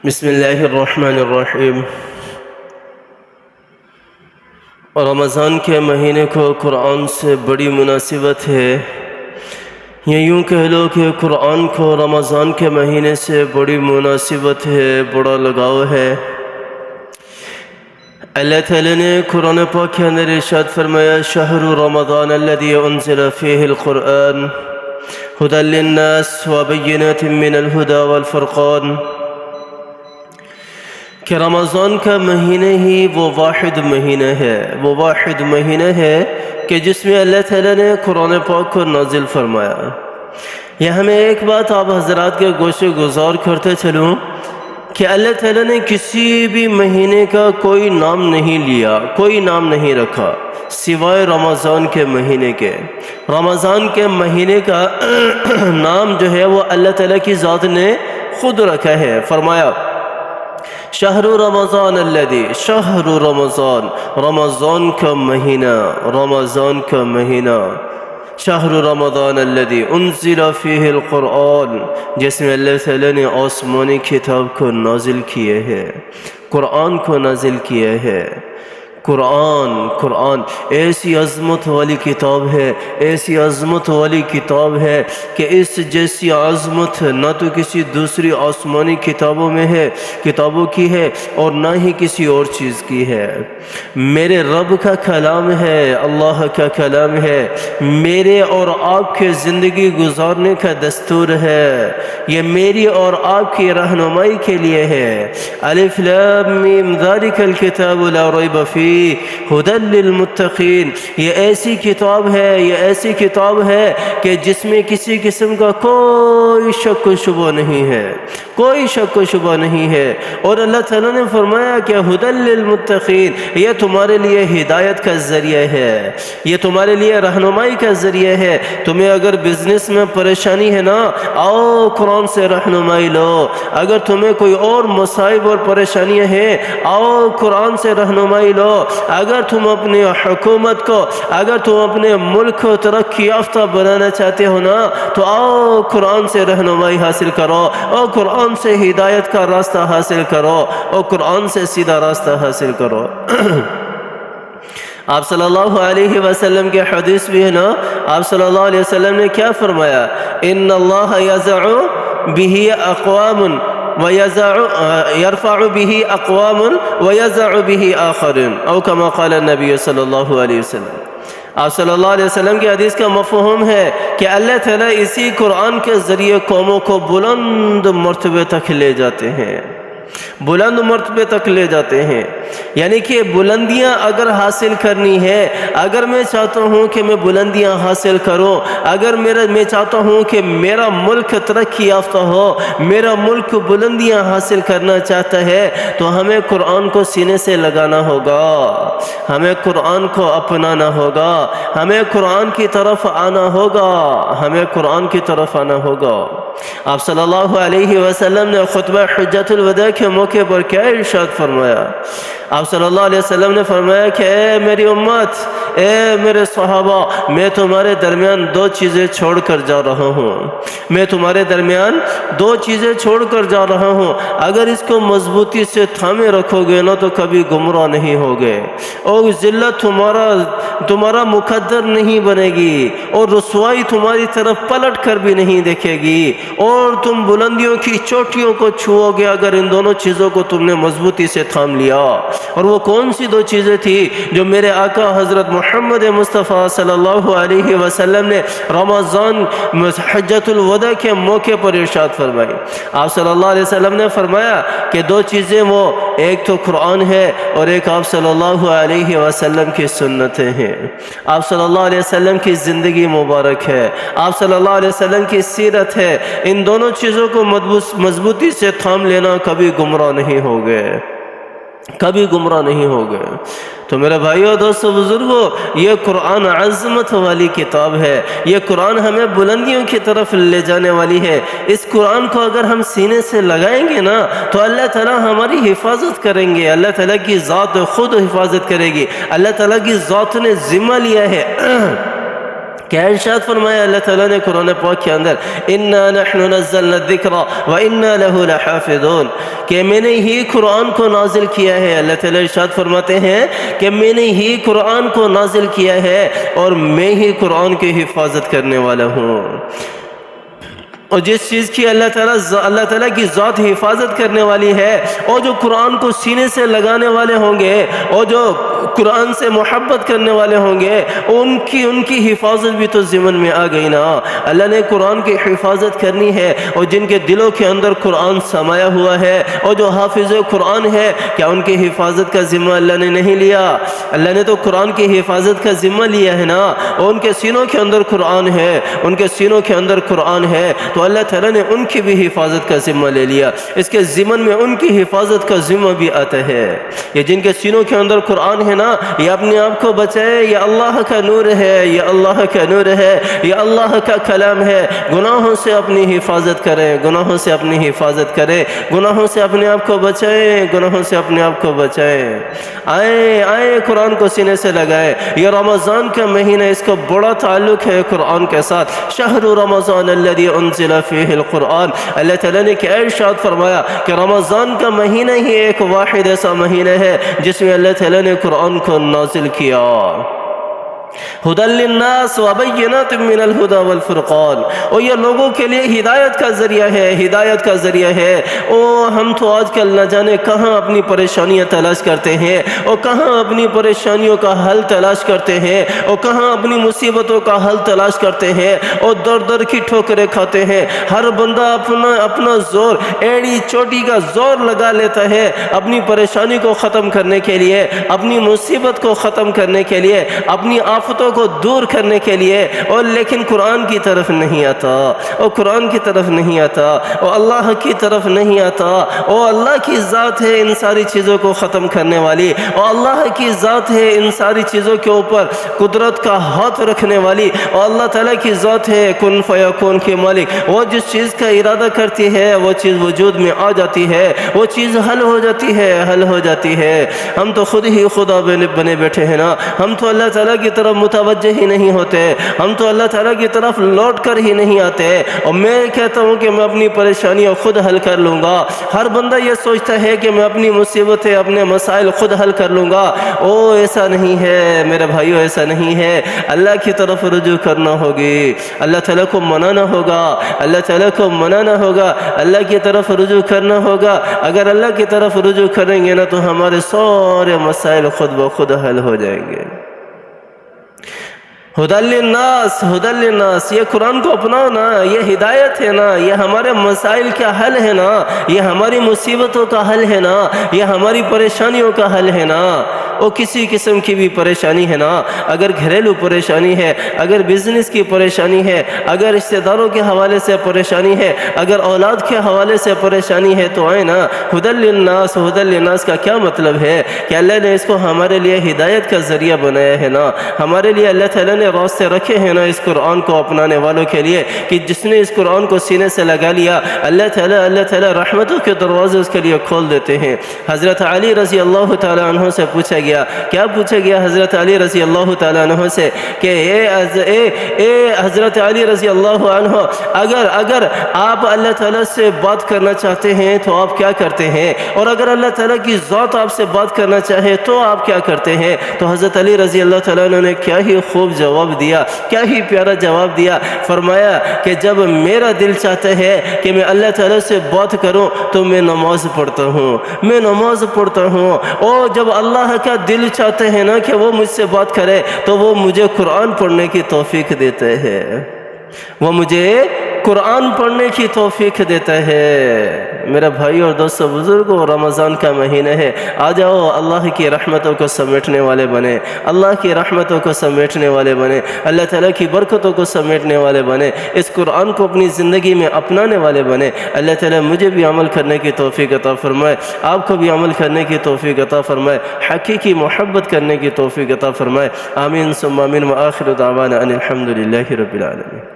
بسم اللہ الرحمن الرحیم۔ رمضان کے مہینے کو قرآن سے بڑی مناسبت ہے، یا یوں کہہ لو کہ قرآن کو رمضان کے مہینے سے بڑی مناسبت ہے، بڑا لگاؤ ہے۔ اللہ تعالیٰ نے قرآن پاک کے اندر ارشاد فرمایا، شہر رمضان الذی انزل فیہ القرآن ھدی للناس وبینات من الھدی والفرقان، کہ رمضان کا مہینہ ہی وہ واحد مہینہ ہے کہ جس میں اللہ تعالیٰ نے قرآن پاک کو نازل فرمایا۔ یہاں میں ایک بات آپ حضرات کے گوش گزار کرتے چلوں کہ اللہ تعالیٰ نے کسی بھی مہینے کا کوئی نام نہیں لیا، کوئی نام نہیں رکھا سوائے رمضان کے مہینے کے۔ رمضان کے مہینے کا نام جو ہے وہ اللہ تعالیٰ کی ذات نے خود رکھا ہے۔ فرمایا شہر رمضان الذی، شہر رمضان، رمضان کا مہینہ، شہر رمضان الذی انزل فیہ القرآن، جس میں اللہ تعالیٰ نے آسمانی کتاب کو نازل کیے ہے، قرآن کو نازل کیے ہے۔ قرآن ایسی عظمت والی کتاب ہے، ایسی عظمت والی کتاب ہے کہ اس جیسی عظمت نہ تو کسی دوسری آسمانی کتابوں کی ہے اور نہ ہی کسی اور چیز کی ہے۔ میرے رب کا کلام ہے، اللہ کا کلام ہے، میرے اور آپ کے زندگی گزارنے کا دستور ہے، یہ میری اور آپ کی رہنمائی کے لیے ہے۔ الف لام میم ذالک الکتاب لا ریب فیہ ھدی للمتقین، یہ ایسی کتاب ہے کہ جس میں کسی قسم کا کوئی شک و شبہ نہیں ہے، اور اللہ تعالیٰ نے فرمایا کہ ھدی للمتقین، یہ تمہارے لیے ہدایت کا ذریعہ ہے، یہ تمہارے لیے رہنمائی کا ذریعہ ہے۔ تمہیں اگر بزنس میں پریشانی ہے نا، آؤ قرآن سے رہنمائی لو۔ اگر تمہیں کوئی اور مصائب اور پریشانیاں ہیں، آؤ قرآن سے رہنمائی لو۔ اگر تم اپنی حکومت کو، اگر تم اپنے ملک کو ترقی یافتہ بنانا چاہتے ہو نا، تو آؤ قرآن سے رہنمائی حاصل کرو، اور قرآن سے ہدایت کا راستہ حاصل کرو، اور قرآن سے سیدھا راستہ حاصل کرو۔ آپ صلی اللہ علیہ وسلم کے حدیث بھی ہے نا، آپ صلی اللہ علیہ وسلم نے کیا فرمایا؟ ان اللہ یزع بہ اقوام يرفع به اقوام ويزع به آخرون، او كما قال النبی صلی اللہ علیہ وسلم۔ آپ صلی اللہ علیہ وسلم کی حدیث کا مفہوم ہے کہ اللہ تعالیٰ اسی قرآن کے ذریعے قوموں کو بلند مرتبے تک لے جاتے ہیں، بلند مرتبے تک لے جاتے ہیں۔ یعنی کہ بلندیاں اگر حاصل کرنی ہے، اگر میں چاہتا ہوں کہ میں بلندیاں حاصل کروں، اگر میں چاہتا ہوں کہ میرا ملک ترقی یافتہ ہو، میرا ملک بلندیاں حاصل کرنا چاہتا ہے، تو ہمیں قرآن کو سینے سے لگانا ہوگا، ہمیں قرآن کو اپنانا ہوگا، ہمیں قرآن کی طرف آنا ہوگا۔ آپ صلی اللہ علیہ وسلم نے خطبہ حجۃ الوداع کے موقع پر کیا ارشاد فرمایا؟ آپ صلی اللہ علیہ وسلم نے فرمایا کہ اے میری امت، اے میرے صحابہ، میں تمہارے درمیان دو چیزیں چھوڑ کر جا رہا ہوں، اگر اس کو مضبوطی سے تھامے رکھو گے نا تو کبھی گمراہ نہیں ہوگے، اور ذلت تمہارا مقدر نہیں بنے گی، اور رسوائی تمہاری طرف پلٹ کر بھی نہیں دیکھے گی، اور تم بلندیوں کی چوٹیوں کو چھو گے اگر ان دونوں چیزوں کو تم نے مضبوطی سے تھام لیا۔ اور وہ کون سی دو چیزیں تھی جو میرے آقا حضرت محمد مصطفیٰ صلی اللہ علیہ وسلم نے رمضان حجۃ الوداع کے موقع پر ارشاد فرمائی؟ آپ صلی اللہ علیہ وسلم نے فرمایا کہ دو چیزیں، وہ ایک تو قرآن ہے اور ایک آپ صلی اللہ علیہ وسلم کی سنتیں ہیں، آپ صلی اللہ علیہ وسلم کی زندگی مبارک ہے، آپ صلی اللہ علیہ وسلم کی سیرت ہے۔ ان دونوں چیزوں کو مضبوطی سے تھام لینا، کبھی گمراہ نہیں ہوگے۔ تو میرے بھائیو، دوستو، بزرگو، یہ قرآن عظمت والی کتاب ہے، یہ قرآن ہمیں بلندیوں کی طرف لے جانے والی ہے۔ اس قرآن کو اگر ہم سینے سے لگائیں گے نا تو اللہ تعالیٰ ہماری حفاظت کریں گے، اللہ تعالیٰ کی ذات خود حفاظت کرے گی۔ اللہ تعالیٰ کی ذات نے ذمہ لیا ہے کیا ارشاد فرمایا اللہ تعالیٰ نے قرآن پاک کے اندر، اِنَّا نَحْنُ نَزَّلْنَا الذِّكْرَ وَإِنَّا لَهُ لَحَافِظُونَ، کہ میں نے ہی قرآن کو نازل کیا ہے۔ اللہ تعالیٰ ارشاد فرماتے ہیں کہ میں نے ہی قرآن کو نازل کیا ہے اور میں ہی قرآن کی حفاظت کرنے والا ہوں۔ اور جس چیز کی اللہ تعالیٰ کی ذات حفاظت کرنے والی ہے، اور جو قرآن کو سینے سے لگانے والے ہوں گے اور جو قرآن سے محبت کرنے والے ہوں گے، ان کی حفاظت بھی تو ضمن میں آ گئی نا۔ اللہ نے قرآن کی حفاظت کرنی ہے، اور جن کے دلوں کے اندر قرآن سمایا ہوا ہے اور جو حافظ قرآن ہے، کیا ان کی حفاظت کا ذمہ اللہ نے نہیں لیا؟ اللہ نے تو قرآن کی حفاظت کا ذمہ لیا ہے نا، اور ان کے سینوں کے اندر قرآن ہے، ان کے سینوں کے اندر قرآن ہے، تو اللہ تعالیٰ نے ان کی بھی حفاظت کا ذمہ لے لیا۔ اس کے ضمن میں ان کی حفاظت کا ذمہ بھی آتا ہے۔ یہ جن کے سینوں کے اندر قرآن ہے نا، یہ اپنے آپ کو بچائے، یہ اللہ کا نور ہے، یہ اللہ کا نور ہے، یہ اللہ کا کلام ہے۔ گناہوں سے اپنی حفاظت کریں، گناہوں سے اپنی حفاظت کریں، گناہوں سے اپنے آپ کو بچائیں، گناہوں سے اپنے آپ کو بچائیں۔ آئیں قرآن کو سینے سے لگائیں۔ یہ رمضان کا مہینہ، اس کا بڑا تعلق ہے قرآن کے ساتھ۔ شہر رمضان الذی انزل فیہ القرآن، اللہ تعالیٰ نے کیا ارشاد فرمایا کہ رمضان کا مہینہ ہی ایک واحد ایسا مہینہ ہے جس میں اللہ تعالیٰ نے قرآن کو نازل کیا۔ ہدی للناس وبینات من الہدی والفرقان، اور یہ لوگوں کے لیے ہدایت کا ذریعہ ہے، ہدایت کا ذریعہ ہے۔ ہم تو آج کل نہ جانے کہاں اپنی پریشانیاں تلاش کرتے ہیں، اور کہاں اپنی پریشانیوں کا حل تلاش کرتے ہیں، اور کہاں اپنی مصیبتوں کا حل تلاش کرتے ہیں، اور در کی ٹھوکریں کھاتے ہیں۔ ہر بندہ اپنا زور، ایڑی چوٹی کا زور لگا لیتا ہے اپنی پریشانی کو ختم کرنے کے لیے، اپنی مصیبت کو ختم کرنے کے لیے، اپنی آفتوں کو دور کرنے کے لیے، اور لیکن قرآن کی طرف نہیں آتا، اور قرآن کی طرف نہیں آتا، اور اللہ کی طرف نہیں آتا۔ اور اللہ کی ذات ہے ان ساری چیزوں کو ختم کرنے والی، اور اللہ کی ذات ہے ان ساری چیزوں کے اوپر قدرت کا ہاتھ رکھنے والی، اور اللہ تعالیٰ کی ذات ہے کن فیکون کی مالک۔ وہ جس چیز کا ارادہ کرتی ہے وہ چیز وجود میں آ جاتی ہے، وہ چیز حل ہو جاتی ہے، حل ہو جاتی ہے۔ ہم تو خود ہی خدا بنے بیٹھے ہیں نا، ہم تو اللہ تعالیٰ کی طرف متوجہ ہی نہیں ہوتے، ہم تو اللہ تعالیٰ کی طرف لوٹ کر ہی نہیں آتے۔ اور میں کہتا ہوں کہ میں اپنی پریشانیاں خود حل کر لوں گا۔ ہر بندہ یہ سوچتا ہے کہ میں اپنی مصیبتیں، اپنے مسائل خود حل کر لوں گا۔ ایسا نہیں ہے میرے بھائیو، ایسا نہیں ہے۔ اللہ کی طرف رجوع کرنا ہوگی، اللہ تعالیٰ کو منانا ہوگا، اللہ تعالیٰ کو منانا ہوگا، اللہ کی طرف رجوع کرنا ہوگا۔ اگر اللہ کی طرف رجوع کریں گے نا تو ہمارے سارے مسائل خود بخود حل ہو جائیں گے۔ ہدی للناس، ہدی للناس، یہ قرآن کو اپناؤ نا، یہ ہدایت ہے نا، یہ ہمارے مسائل کا حل ہے نا، یہ ہماری مصیبتوں کا حل ہے نا، یہ ہماری پریشانیوں کا حل ہے نا۔ اور کسی قسم کی بھی پریشانی ہے نا، اگر گھریلو پریشانی ہے، اگر بزنس کی پریشانی ہے، اگر رشتہ داروں کے حوالے سے پریشانی ہے، اگر اولاد کے حوالے سے پریشانی ہے، تو آئے نا ہدی للناس۔ ہدی للناس کا کیا مطلب ہے کہ اللہ نے اس کو ہمارے لیے ہدایت کا ذریعہ بنایا ہے نا، ہمارے لیے اللہ تعالیٰ نے راستے رکھے ہیں نا اس قرآن کو اپنانے والوں کے لیے، کہ جس نے اس قرآن کو سینے سے لگا لیا، اللہ تعالیٰ رحمتوں کے دروازے اس کے لیے کھول دیتے ہیں۔ حضرت علی رضی اللہ تعالیٰ عنہ سے پوچھا گیا، کیا پوچھا گیا حضرت علی رضی اللہ تعالیٰ عنہ سے کہ اے حضرت علی رضی اللہ عنہ، اگر آپ اللہ تعالیٰ سے بات کرنا چاہتے ہیں تو آپ کیا کرتے ہیں، اور اگر اللہ تعالیٰ کی ذات آپ سے بات کرنا چاہے تو آپ کیا کرتے ہیں؟ تو حضرت علی رضی اللہ تعالیٰ عنہ نے کیا ہی خوب جواب دیا، کیا ہی پیارا جواب دیا۔ فرمایا کہ جب میرا دل چاہتا ہے کہ میں اللہ تعالیٰ سے بات کروں تو میں نماز پڑھتا ہوں، میں نماز پڑھتا ہوں۔ اور جب اللہ کا دل چاہتے ہیں نا کہ وہ مجھ سے بات کرے تو وہ مجھے قرآن پڑھنے کی توفیق دیتے ہیں، وہ مجھے قرآن پڑھنے کی توفیق دیتا ہے۔ میرے بھائی اور دوستو بزرگوں، رمضان کا مہینہ ہے، آ جاؤ اللہ کی رحمتوں کو سمیٹنے والے بنے، اللہ کی رحمتوں کو سمیٹنے والے بنے، اللہ تعالیٰ کی برکتوں کو سمیٹنے والے بنے، اس قرآن کو اپنی زندگی میں اپنانے والے بنے۔ اللہ تعالیٰ مجھے بھی عمل کرنے کی توفیق عطا فرمائے، آپ کو بھی عمل کرنے کی توفیق عطا فرمائے، حقیقی محبت کرنے کی توفیق عطا فرمائے۔ آمین ثم آمین، وآخر دعوانا ان الحمد للہ رب العالمین۔